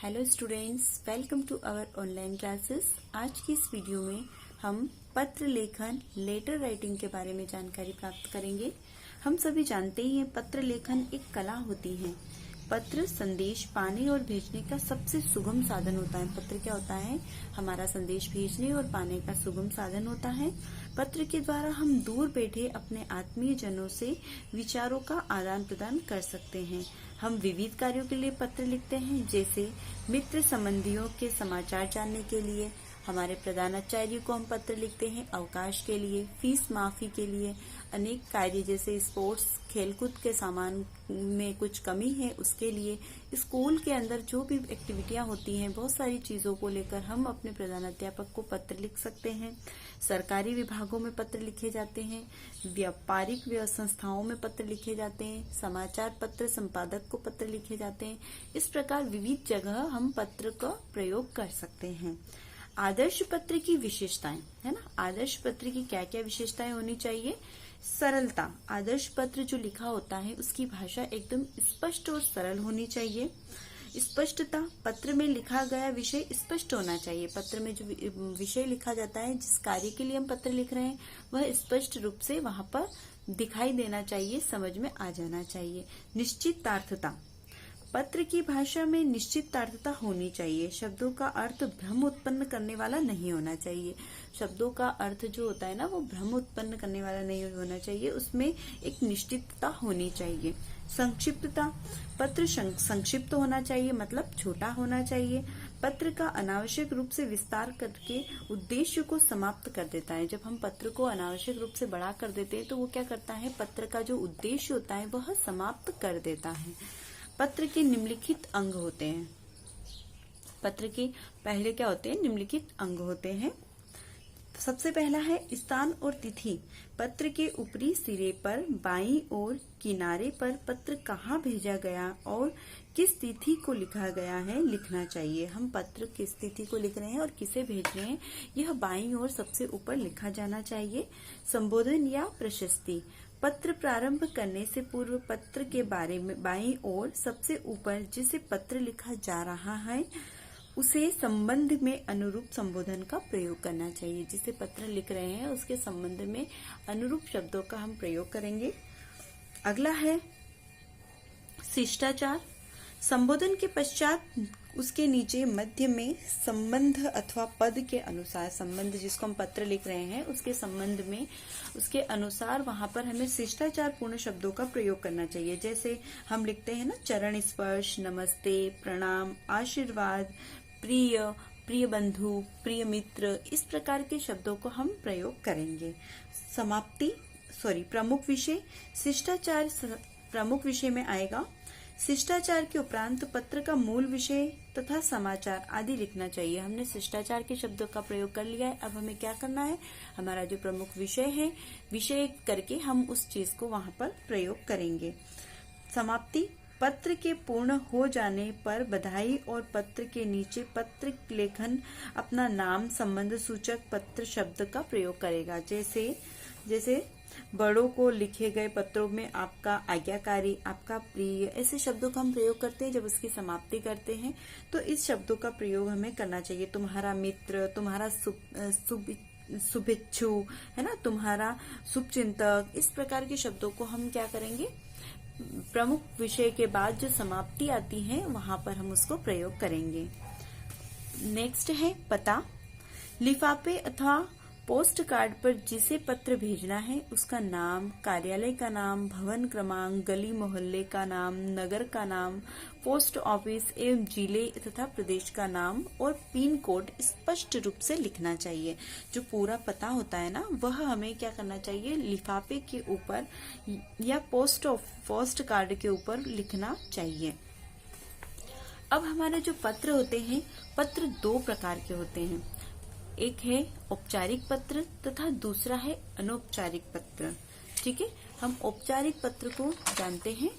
Hello students, welcome to our online classes. आज की इस वीडियो में हम पत्र लेखन लेटर राइटिंग के बारे में जानकारी प्राप्त करेंगे। हम सभी जानते ही हैं पत्र लेखन एक कला होती है। पत्र संदेश पाने और भेजने का सबसे सुगम साधन होता है। पत्र क्या होता है? हमारा संदेश भेजने और पाने का सुगम साधन होता है। पत्र के द्वारा हम दूर बैठे अपने आत्मीय जनों से विचारों का आदान प्रदान कर सकते हैं। हम विविध कार्यों के लिए पत्र लिखते हैं, जैसे मित्र संबंधियों के समाचार जानने के लिए। हमारे प्रधानाचार्य को हम पत्र लिखते हैं अवकाश के लिए, फीस माफी के लिए, अनेक कार्य जैसे स्पोर्ट्स खेलकूद के सामान में कुछ कमी है उसके लिए, स्कूल के अंदर जो भी एक्टिविटियां होती हैं, बहुत सारी चीजों को लेकर हम अपने प्रधानाध्यापक को पत्र लिख सकते हैं। सरकारी विभागों में पत्र लिखे जाते हैं, व्यापारिक संस्थाओं में पत्र लिखे जाते हैं, समाचार पत्र संपादक को पत्र लिखे जाते हैं। इस प्रकार विविध जगह हम पत्र का प्रयोग कर सकते हैं। आदर्श पत्र की विशेषताएं, है ना? आदर्श पत्र की क्या क्या विशेषताएं होनी चाहिए? सरलता। आदर्श पत्र जो लिखा होता है उसकी भाषा एकदम स्पष्ट और सरल होनी चाहिए। स्पष्टता। पत्र में लिखा गया विषय स्पष्ट होना चाहिए। पत्र में जो विषय लिखा जाता है, जिस कार्य के लिए हम पत्र लिख रहे हैं, वह स्पष्ट रूप से वहां पर दिखाई देना चाहिए, समझ में आ जाना चाहिए। निश्चितार्थता। पत्र की भाषा में निश्चितार्थता होनी चाहिए। शब्दों का अर्थ भ्रम उत्पन्न करने वाला नहीं होना चाहिए। शब्दों का अर्थ जो होता है ना, वो भ्रम उत्पन्न करने वाला नहीं होना चाहिए। उसमें एक निश्चितता होनी चाहिए। संक्षिप्तता। पत्र संक्षिप्त होना चाहिए, मतलब छोटा होना चाहिए। पत्र का अनावश्यक रूप से विस्तार करके उद्देश्य को समाप्त कर देता है। जब हम पत्र को अनावश्यक रूप से बड़ा कर देते हैं तो वो क्या करता है, पत्र का जो उद्देश्य होता है वह समाप्त कर देता है। पत्र के निम्नलिखित अंग होते हैं। पत्र के पहले क्या होते हैं? निम्नलिखित अंग होते हैं। सबसे पहला है स्थान और तिथि। पत्र के ऊपरी सिरे पर बाईं ओर किनारे पर पत्र कहाँ भेजा गया और किस तिथि को लिखा गया है लिखना चाहिए। हम पत्र किस तिथि को लिख रहे हैं और किसे भेज रहे हैं, यह बाईं ओर सबसे ऊपर लिखा जाना चाहिए। संबोधन या प्रशस्ति। पत्र प्रारंभ करने से पूर्व पत्र के बारे में बाईं ओर सबसे ऊपर जिसे पत्र लिखा जा रहा है उसे संबंध में अनुरूप संबोधन का प्रयोग करना चाहिए। जिसे पत्र लिख रहे हैं उसके संबंध में अनुरूप शब्दों का हम प्रयोग करेंगे। अगला है शिष्टाचार। संबोधन के पश्चात उसके नीचे मध्य में संबंध अथवा पद के अनुसार, संबंध जिसको हम पत्र लिख रहे हैं उसके संबंध में उसके अनुसार वहां पर हमें शिष्टाचार पूर्ण शब्दों का प्रयोग करना चाहिए। जैसे हम लिखते हैं ना, चरण स्पर्श, नमस्ते, प्रणाम, आशीर्वाद, प्रिय, प्रिय बंधु, प्रिय मित्र, इस प्रकार के शब्दों को हम प्रयोग करेंगे। प्रमुख विषय। शिष्टाचार प्रमुख विषय में आएगा। शिष्टाचार के उपरांत पत्र का मूल विषय तथा समाचार आदि लिखना चाहिए। हमने शिष्टाचार के शब्दों का प्रयोग कर लिया है, अब हमें क्या करना है, हमारा जो प्रमुख विषय है, विषय करके हम उस चीज को वहां पर प्रयोग करेंगे। समाप्ति। पत्र के पूर्ण हो जाने पर बधाई और पत्र के नीचे पत्र लेखन अपना नाम संबंध सूचक पत्र शब्द का प्रयोग करेगा। जैसे बड़ों को लिखे गए पत्रों में आपका आज्ञाकारी, आपका प्रिय, ऐसे शब्दों का हम प्रयोग करते हैं। जब उसकी समाप्ति करते हैं तो इस शब्दों का प्रयोग हमें करना चाहिए। तुम्हारा मित्र, तुम्हारा शुभेच्छु, है ना, तुम्हारा शुभचिंतक, इस प्रकार के शब्दों को हम क्या करेंगे, प्रमुख विषय के बाद जो समाप्ति आती है वहां पर हम उसको प्रयोग करेंगे। नेक्स्ट है पता। लिफाफे अथवा पोस्ट कार्ड पर जिसे पत्र भेजना है उसका नाम, कार्यालय का नाम, भवन क्रमांक, गली मोहल्ले का नाम, नगर का नाम, पोस्ट ऑफिस एवं जिले तथा प्रदेश का नाम और पिन कोड स्पष्ट रूप से लिखना चाहिए। जो पूरा पता होता है ना, वह हमें क्या करना चाहिए, लिफाफे के ऊपर या पोस्ट कार्ड के ऊपर लिखना चाहिए। अब हमारे जो पत्र होते हैं, पत्र दो प्रकार के होते हैं। एक है औपचारिक पत्र तथा दूसरा है अनौपचारिक पत्र। ठीक है, हम औपचारिक पत्र को जानते हैं।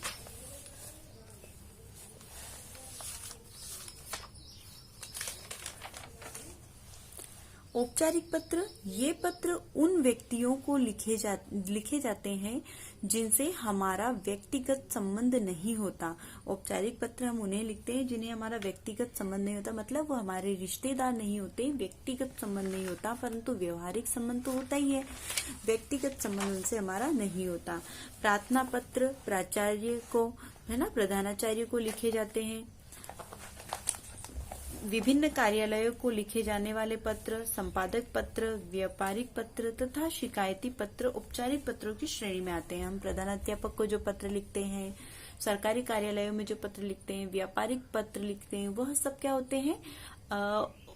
औपचारिक पत्र, ये पत्र उन व्यक्तियों को लिखे जाते हैं जिनसे हमारा व्यक्तिगत संबंध नहीं होता। औपचारिक पत्र हम उन्हें लिखते हैं जिन्हें हमारा व्यक्तिगत संबंध नहीं होता, मतलब वो हमारे रिश्तेदार नहीं होते, व्यक्तिगत संबंध नहीं होता, परंतु व्यवहारिक संबंध तो होता ही है, व्यक्तिगत संबंध उनसे हमारा नहीं होता। प्रार्थना पत्र प्राचार्य को, है ना, प्रधानाचार्य को लिखे जाते हैं। विभिन्न कार्यालयों को लिखे जाने वाले पत्र, संपादक पत्र, व्यापारिक पत्र तथा शिकायती पत्र औपचारिक पत्रों की श्रेणी में आते हैं। हम प्रधानाध्यापक को जो पत्र लिखते हैं, सरकारी कार्यालयों में जो पत्र लिखते हैं, व्यापारिक पत्र लिखते हैं, वह सब क्या होते हैं,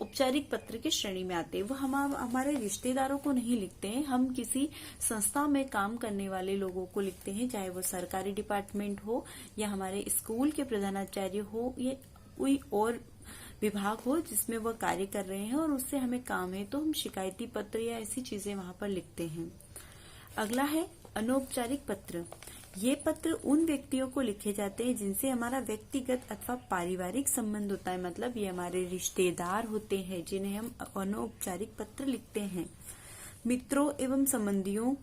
औपचारिक पत्र की श्रेणी में आते हैं। वो हम हमारे रिश्तेदारों को नहीं लिखते हैं, हम किसी संस्था में काम करने वाले लोगों को लिखते हैं, चाहे वो सरकारी डिपार्टमेंट हो या हमारे स्कूल के प्रधानाचार्य हो या कोई और विभाग हो जिसमें वह कार्य कर रहे हैं और उससे हमें काम है, तो हम शिकायती पत्र या ऐसी चीजें वहां पर लिखते हैं। अगला है अनौपचारिक पत्र। ये पत्र उन व्यक्तियों को लिखे जाते हैं जिनसे हमारा व्यक्तिगत अथवा पारिवारिक संबंध होता है, मतलब ये हमारे रिश्तेदार होते हैं जिन्हें हम अनौपचारिक पत्र लिखते हैं। मित्रों एवं संबंधियों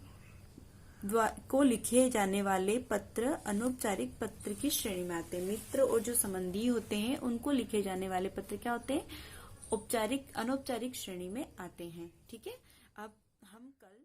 को लिखे जाने वाले पत्र अनौपचारिक पत्र की श्रेणी में आते हैं। मित्र और जो संबंधी होते हैं उनको लिखे जाने वाले पत्र क्या होते हैं, अनौपचारिक श्रेणी में आते हैं। ठीक है, अब हम कल